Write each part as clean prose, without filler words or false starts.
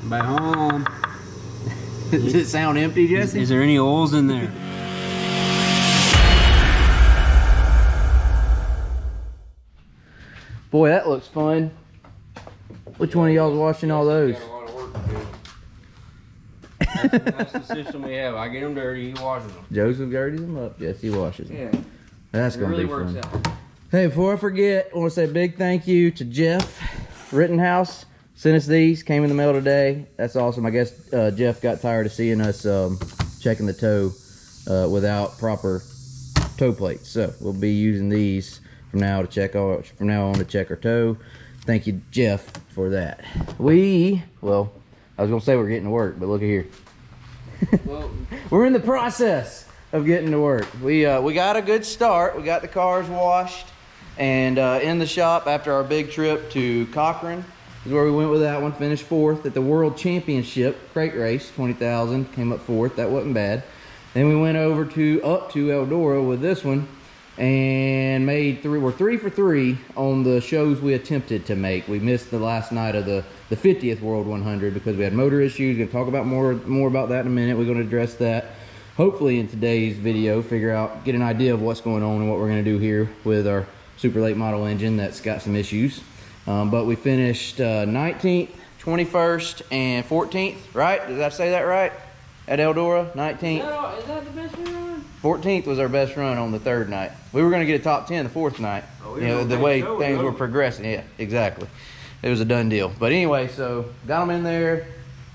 Back home. Does it sound empty, Jesse? Is there any oils in there? Boy, that looks fun. Which one of y'all's washing all those? Got a lot of work to do. That's the system we have. I get them dirty, he washes them. Joseph dirties them up, Jesse washes them. Yeah. That's It gonna really be works fun. out. Hey, before I forget, I want to say a big thank you to Jeff Rittenhouse. Sent us these, came in the mail today. That's awesome. I guess Jeff got tired of seeing us checking the toe without proper toe plates. So we'll be using these from now on to check our toe. Thank you, Jeff, for that. Well, I was gonna say we're getting to work, but look at here. Well, We're in the process of getting to work. We got a good start. We got the cars washed and in the shop after our big trip to Cochran is where we went with that one. Finished fourth at the World Championship crate race, 20,000. Came up fourth. That wasn't bad. Then we went over up to Eldora with this one and made we're 3 for 3 on the shows we attempted to make. We missed the last night of the 50th World 100 because we had motor issues. We're gonna talk about more about that in a minute. We're gonna address that hopefully in today's video, get an idea of what's going on and what we're gonna do here with our super late model engine that's got some issues. But we finished 19th, 21st, and 14th, right? Did I say that right? At Eldora, 19th. is that the best run? 14th was our best run on the third night. We were going to get a top 10 the fourth night. Oh, You know, the way things were progressing. Yeah, exactly. It was a done deal. But anyway, so got them in there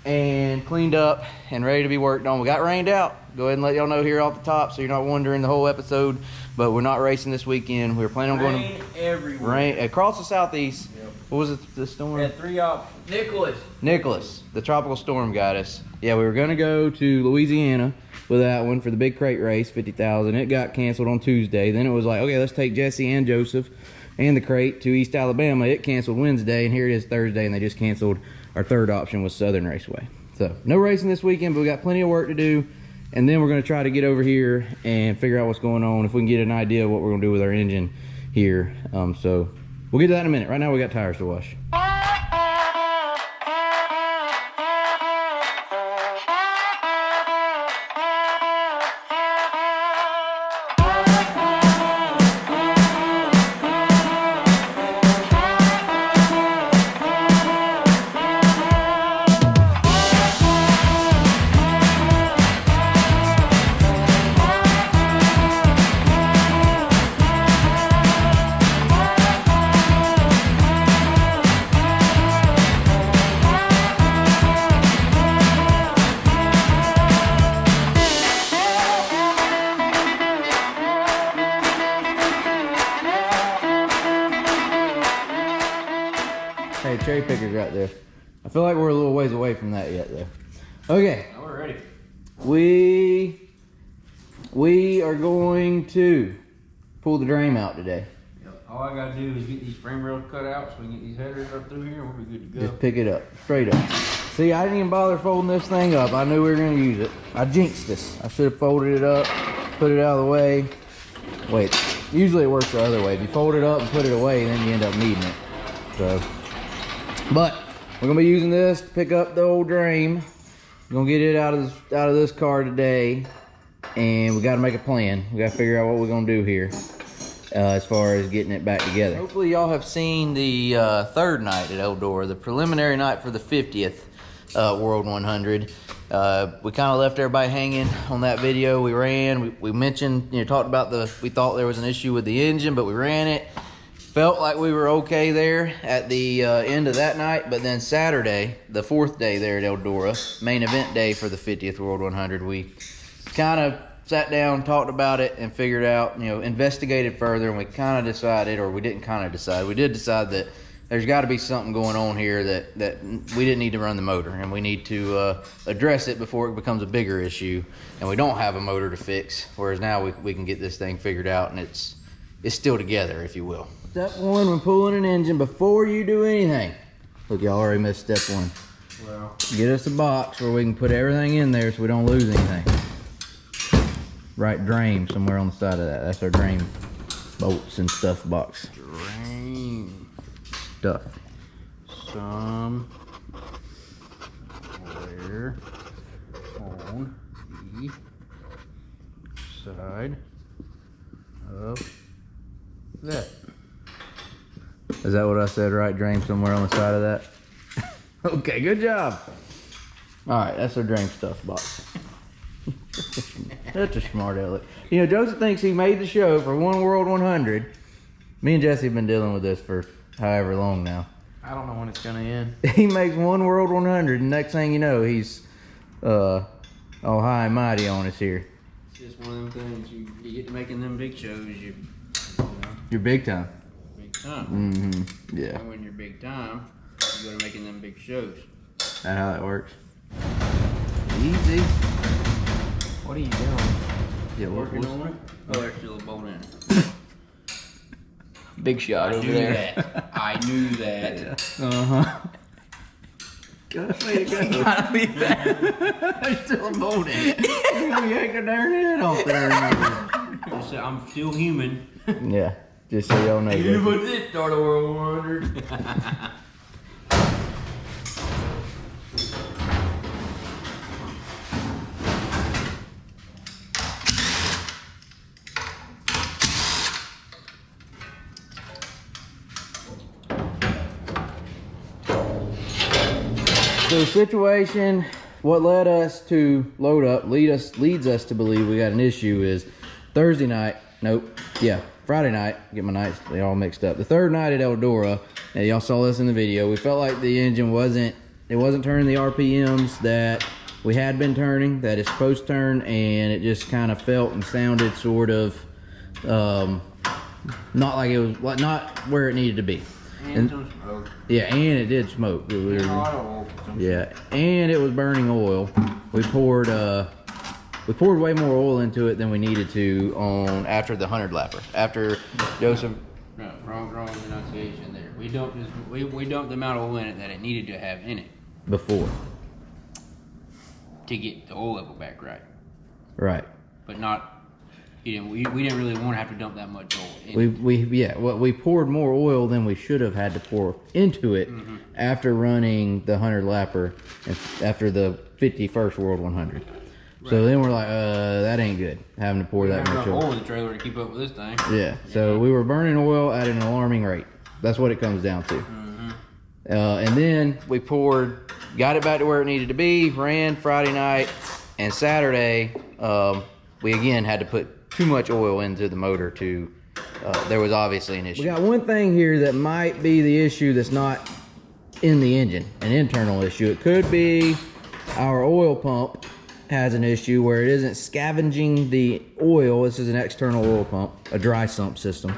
and cleaned up and ready to be worked on. We got rained out. Go ahead and let y'all know here off the top so you're not wondering the whole episode. But we're not racing this weekend. We were planning on going to everywhere. rain across the southeast. Yep. What was it? The storm? We had 3 options. Nicholas, the tropical storm got us. Yeah, we were gonna go to Louisiana with that one for the big crate race, 50,000. It got canceled on Tuesday. Then it was like, okay, let's take Jesse and Joseph and the crate to East Alabama. It canceled Wednesday, and here it is Thursday, and they just canceled our third option was Southern Raceway. So no racing this weekend, but we got plenty of work to do. And then we're gonna try to get over here and figure out what's going on, if we can get an idea of what we're gonna do with our engine here. So we'll get to that in a minute. Right now we got tires to wash. Hey, cherry picker's right there. I feel like we're a little ways away from that yet, though. Okay. Now we're ready. We are going to pull the drain out today. Yep. All I gotta do is get these frame rails cut out so we can get these headers up through here and we'll be good to go. Just pick it up, straight up. See, I didn't even bother folding this thing up. I knew we were gonna use it. I jinxed this. I should have folded it up, put it out of the way. Wait, usually it works the other way. If you fold it up and put it away, then you end up needing it. So, but we're gonna be using this to pick up the old drain. We're gonna get it out of this car today, and we got to make a plan. We got to figure out what we're gonna do here as far as getting it back together. Hopefully, y'all have seen the third night at Eldora, the preliminary night for the 50th World 100. We kind of left everybody hanging on that video. We ran. We mentioned, talked about we thought there was an issue with the engine, but we ran it. Felt like we were okay there at the end of that night, but then Saturday, the fourth day there at Eldora, main event day for the 50th World 100, we kind of sat down, talked about it, and figured out, investigated further, and we kind of decided, or we didn't kind of decide, we did decide that there's got to be something going on here that we didn't need to run the motor, and we need to address it before it becomes a bigger issue, and we don't have a motor to fix, whereas now we can get this thing figured out, and it's still together, if you will. Step one when pulling an engine, before you do anything. Look, y'all already missed step one. Well, Get us a box where we can put everything in there so we don't lose anything. Right drain somewhere on the side of that. That's our drain bolts and stuff box. drain Stuff. some Is that what I said, right? Drain somewhere on the side of that? Okay, good job. All right, that's our drain stuff box. That's a smart aleck. You know, Joseph thinks he made the show for One World 100. Me and Jesse have been dealing with this for however long now. I don't know when it's gonna end. He makes One World 100, and next thing you know, he's all high and mighty on us here. It's just one of them things. You get to making them big shows. You know, You're big time. big time. Mm-hmm. Yeah. And when you're big time, you go to making them big shows. That's how it works. Easy. What are you doing? Yeah, Working on it? Oh, there's still a bolt in it. Big shot over there. I knew that. Uh-huh. Good way to go. Gotta leave that. There's still a bolt in it. You yank a darn head off there. Just, I'm still human. Yeah, just so y'all know. Even if I did start a World 100. So the situation, what led us to load up, leads us to believe we got an issue is Thursday night, Friday night, get my nights, they all mixed up. The third night at Eldora, and y'all saw this in the video, we felt like the engine wasn't turning the RPMs that we had been turning, that it's supposed to turn, and it just kind of felt and sounded sort of, not like it was, not where it needed to be. And some smoke. Yeah, and it did smoke. And a lot of oil. Yeah, and it was burning oil. We poured way more oil into it than we needed to after the 100 lapper. After Joseph. No, wrong pronunciation there. We dumped the amount of oil in it that it needed to have in it Before. to get the oil level back right. Right. But not. We didn't really want to have to dump that much oil in We poured more oil than we should have had to pour into it after running the 100 lapper and after the 51st World 100. So then we're like, that ain't good, having to pour that much oil. oil in the trailer to keep up with this thing. Yeah, so we were burning oil at an alarming rate. That's what it comes down to. And then we got it back to where it needed to be, ran Friday night, and Saturday, we again had to put too much oil into the motor there was obviously an issue. We got one thing here that might be the issue that's not in the engine, an internal issue. It could be our oil pump has an issue where it isn't scavenging the oil. This is an external oil pump, a dry sump system.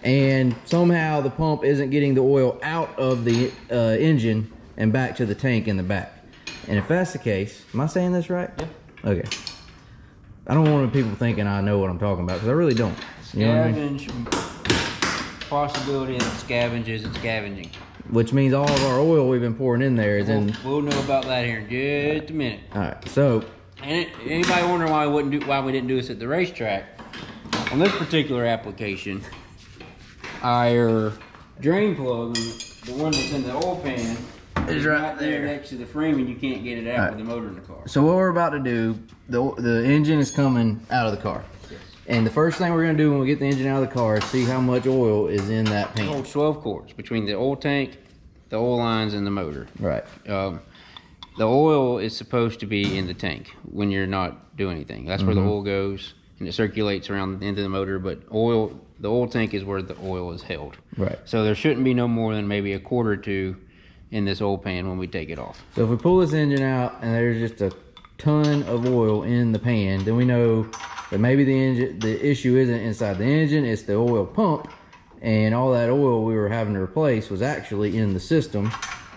And somehow the pump isn't getting the oil out of the engine and back to the tank in the back. And if that's the case, am I saying this right? Yep. Okay. I don't want people thinking I know what I'm talking about, because I really don't. You know what I mean? Possibility that scavenge isn't scavenging. Which means all of our oil we've been pouring in there is in. We'll know about that here in just a minute. All right, so. And anybody wondering why we didn't do this at the racetrack? On this particular application, our drain plug, the one that's in the oil pan, is right there next to the frame, and you can't get it out with the motor in the car. So what we're about to do, the engine is coming out of the car. Yes. And the first thing we're gonna do when we get the engine out of the car is see how much oil is in that pan. Holds 12 quarts between the oil tank, the oil lines, and the motor. Right. The oil is supposed to be in the tank when you're not doing anything. That's where the oil goes, and it circulates around the end of the motor, but the oil tank is where the oil is held. Right. So there shouldn't be no more than maybe a quart or two in this oil pan when we take it off. So if we pull this engine out and there's just a ton of oil in the pan, then we know that maybe the issue isn't inside the engine, it's the oil pump, and all that oil we were having to replace was actually in the system.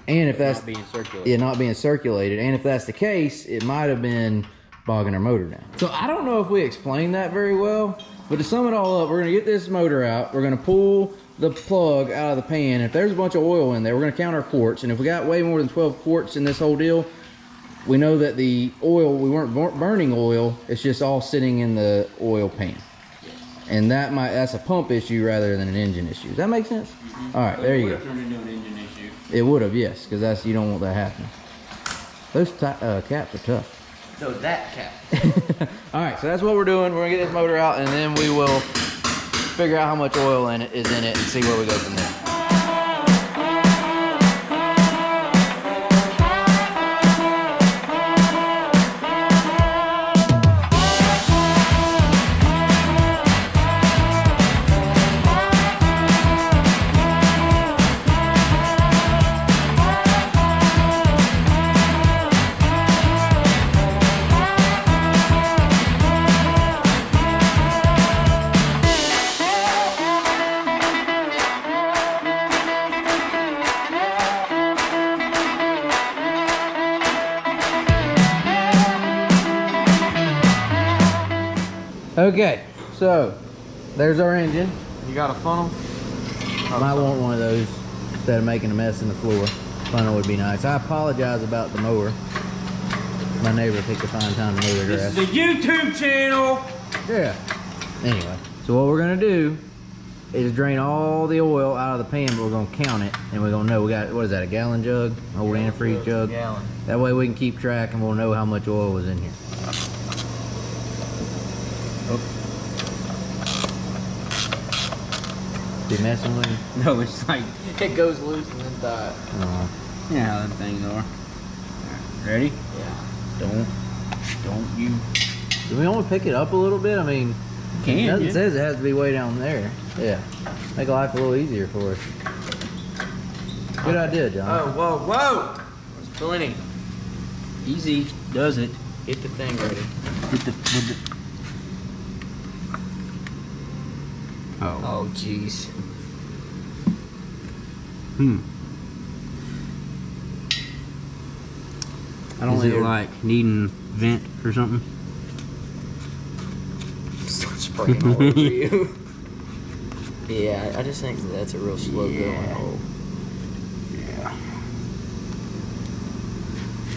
And if that's not being circulated. Yeah, not being circulated. And if that's the case, it might have been bogging our motor down. So I don't know if we explained that very well, but to sum it all up, we're gonna get this motor out, we're gonna pull the plug out of the pan. If there's a bunch of oil in there, we're gonna count our quarts, and if we got way more than 12 quarts in this whole deal, we know that the oil, we weren't burning oil, it's just all sitting in the oil pan. And that's a pump issue rather than an engine issue. Does that make sense? All right, there you go. Turned into an engine issue. It would have, yes, because you don't want that happening. Those caps are tough. So that cap. All right, so that's what we're doing. We're gonna get this motor out, and then we will figure out how much oil is in it and see where we go from there. Okay, so there's our engine. You got a funnel? Might want one of those instead of making a mess in the floor. Funnel would be nice. I apologize about the mower. My neighbor picked a fine time to mow their grass. This is a YouTube channel. Yeah. Anyway, so what we're gonna do is drain all the oil out of the pan, but we're gonna count it, and we're gonna know we got, what is that, a gallon jug? Old antifreeze jug? Gallon. That way we can keep track and we'll know how much oil was in here. Oh. You messing with me? No, it's like, It goes loose and then tight. you know how them things are. Alright, ready? Yeah. Don't you Do we only pick it up a little bit? I mean, can, nothing yeah. says it has to be way down there. Yeah. Make life a little easier for us. Good idea, John. Oh, whoa, whoa! There's plenty. Easy does it. Get the thing ready. Get the with the. Oh. Oh, jeez. I don't Is think it like needing vent or something? Start spraying all over you. Yeah, I just think that's a real slow going hole. Yeah.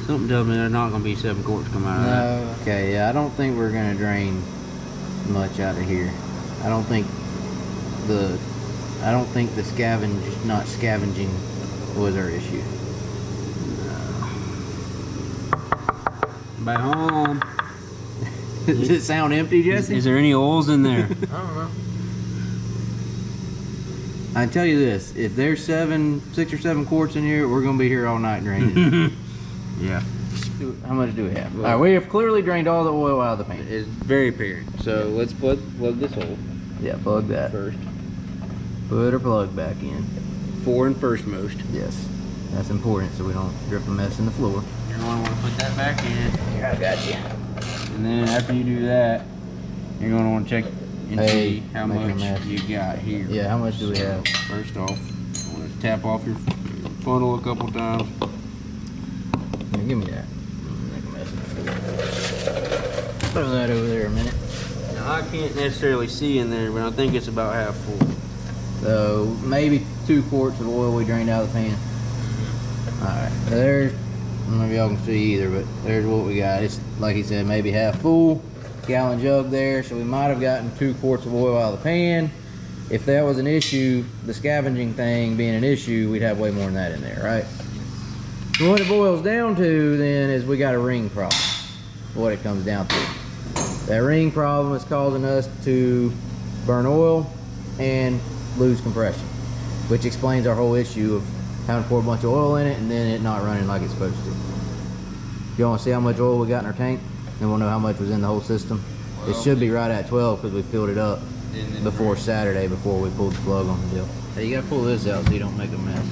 Something tells me there's not gonna be 7 quarts come out of that. No. Okay, yeah, I don't think we're gonna drain much out of here. I don't think the not scavenging was our issue. Back home. Does it sound empty, Jesse? Is there any oils in there? I don't know. I can tell you this: if there's 6 or 7 quarts in here, we're gonna be here all night draining. Yeah. How much do we have? All right, we have clearly drained all the oil out of the pan. It's very apparent. So let's plug this hole Yeah, plug that. first. Put our plug back in. 4 and first most. Yes, that's important so we don't drip a mess in the floor. You're gonna want to put that back in. Here, I got you. And then after you do that, you're gonna want to check and Hey, see how making a much mess. you got here. Yeah, how much do we have? First off, you want to tap off your funnel a couple times. Here, give me that. Make a mess in the floor. Throw that over there a minute. Now I can't necessarily see in there, but I think it's about half full. So maybe 2 quarts of oil we drained out of the pan. Alright, so there's, I don't know if y'all can see either, but there's what we got. It's like he said, maybe half full. Gallon jug there, so we might have gotten 2 quarts of oil out of the pan. If that was an issue, the scavenging thing being an issue, we'd have way more than that in there, right? So what it boils down to then is we got a ring problem. What it comes down to. That ring problem is causing us to burn oil and lose compression, which explains our whole issue of having to pour a bunch of oil in it and then it not running like it's supposed to. You want to see how much oil we got in our tank? And we'll know how much was in the whole system. It should be right at 12 because we filled it up before Saturday before we pulled the plug on the deal. Hey, you gotta pull this out so you don't make a mess.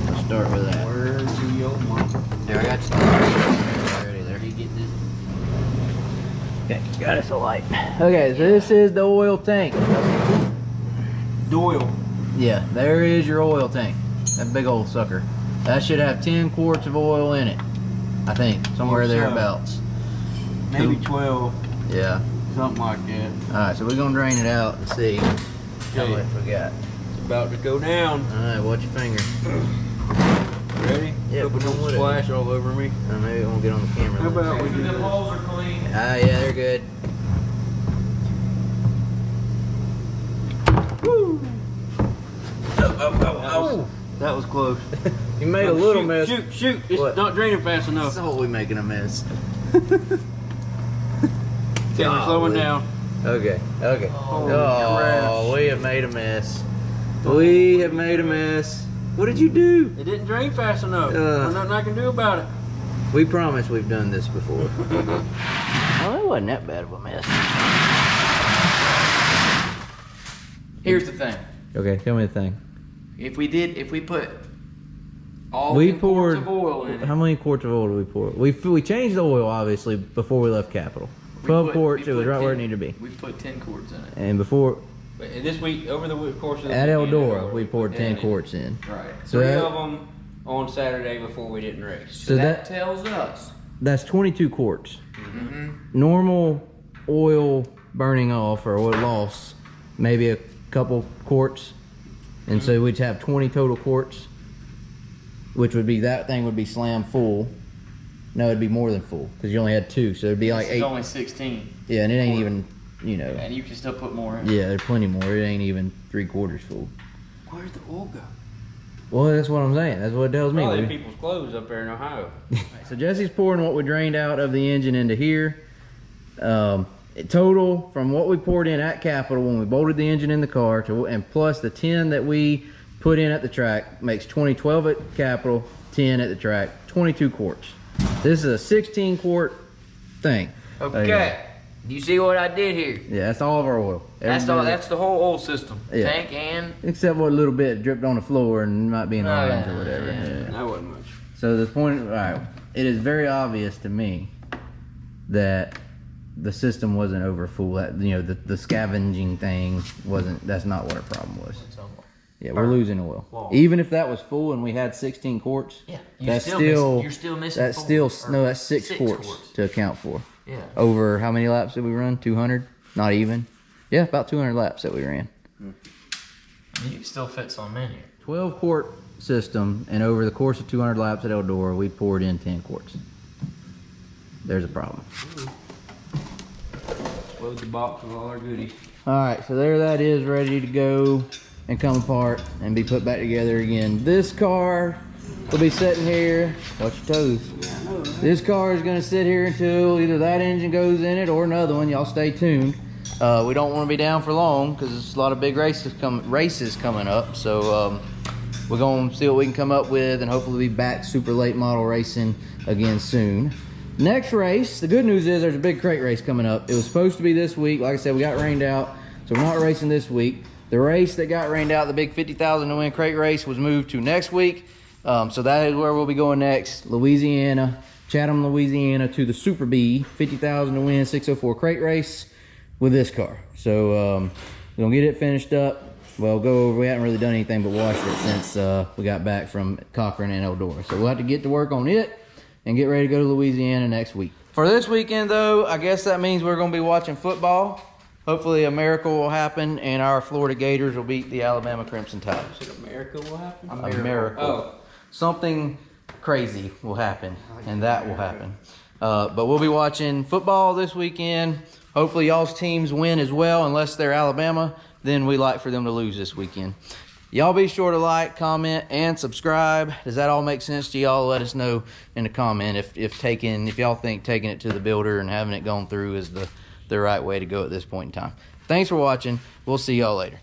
Let's start with that. Where to your mama? There, I got you. Already there. You get this? Okay, got us a light. Okay, so this is the oil tank. Doyle. Yeah, there is your oil tank. That big old sucker. That should have 10 quarts of oil in it. I think, somewhere Or so. thereabouts. Maybe 12. Yeah. Something like that. Alright, so we're gonna drain it out and see how Okay. much we got. It's about to go down. Alright, watch your finger. Ready? Yeah, Hope it put on don't with it. splash all over me. Maybe it won't get on the camera. How about we do The this? holes are clean. Ah, yeah, they're good. Woo! Oh. That was close. You made a little Shoot, mess. Shoot! It's What? not draining fast enough. So we making a mess. Okay, we're slowing down. Okay, okay. Holy Oh, crap. we have made a mess. We have made a mess. What did you do? It didn't drain fast enough. There's nothing I can do about it. We promise we've done this before. Oh, it wasn't that bad of a mess. Here's the thing. Okay, tell me the thing. If we put all We 10 quarts poured. of oil in it. How many quarts of oil did we pour? We changed the oil obviously before we left Capitol. 12 quarts. It was right where it needed to be. We put 10 quarts in it. And before But this week, over the course of the at weekend, Eldora, we poured 10 quarts in. Right. So Three that- of them on Saturday before we didn't race. So that that tells us. that's 22 quarts. Mm-hmm. Normal oil burning off or what lost, maybe a couple quarts. And so we'd have 20 total quarts, which would be, that thing would be slammed full. No, it'd be more than full because you only had 2, so it'd be like 8. It's only 16. Yeah, and it ain't even, you know. And you can still put more in. Yeah, there's plenty more. It ain't even 3/4 full. Where'd the oil go? Well, that's what I'm saying. That's what it tells me. Probably people's clothes up there in Ohio. So Jesse's pouring what we drained out of the engine into here. Total from what we poured in at Capitol when we bolted the engine in the car to, and plus the 10 that we put in at the track makes 12 at Capitol, 10 at the track, 22 quarts. This is a 16 quart thing. Okay. You see what I did here? Yeah, that's all of our oil. That's the whole oil system. Yeah. Tank and... Except what a little bit dripped on the floor and might be in the Oh, lines yeah, or whatever. yeah. Yeah. That wasn't much. So the point, all right, it is very obvious to me that the system wasn't over full. That, you know, the scavenging thing wasn't, that's not what our problem was. Yeah, we're losing oil. Whoa. Even if that was full and we had 16 quarts, Yeah, that's you're still missing that's 4, still, or no, that's 6 6 quarts to account for. Yeah. Over how many laps did we run? 200? Not even. Yeah, about 200 laps that we ran. You can still fit some in here. 12 quart system, and over the course of 200 laps at Eldora, we poured in 10 quarts. There's a problem. Load the box with all our goodies. All right, so there that is, ready to go and come apart and be put back together again. This car will be sitting here. Watch your toes. Yeah, I know, right? This car is gonna sit here until either that engine goes in it or another one. Y'all stay tuned. We don't want to be down for long because there's a lot of big races coming up. So we're gonna see what we can come up with, and hopefully be back super late model racing again soon. Next race, the good news is there's a big crate race coming up. It was supposed to be this week. Like I said, we got rained out, so we're not racing this week. The race that got rained out, the big 50,000 to win crate race, was moved to next week. So that is where we'll be going next. Louisiana, Chatham, Louisiana, to the Super B 50,000 to win 604 crate race with this car. So we're gonna get it finished up. Well, go over. We haven't really done anything but wash it since we got back from Cochran and Eldora. So we'll have to get to work on it and get ready to go to Louisiana next week. For this weekend, though, I guess that means we're gonna be watching football. Hopefully a miracle will happen and our Florida Gators will beat the Alabama Crimson Tide. Said America will happen? A miracle. Oh. Something crazy will happen, and that will happen. But we'll be watching football this weekend. Hopefully y'all's teams win as well, unless they're Alabama. Then we like for them to lose this weekend. Y'all be sure to like, comment, and subscribe. Does that all make sense to y'all? Let us know in the comment if y'all think taking it to the builder and having it gone through is the right way to go at this point in time. Thanks for watching. We'll see y'all later.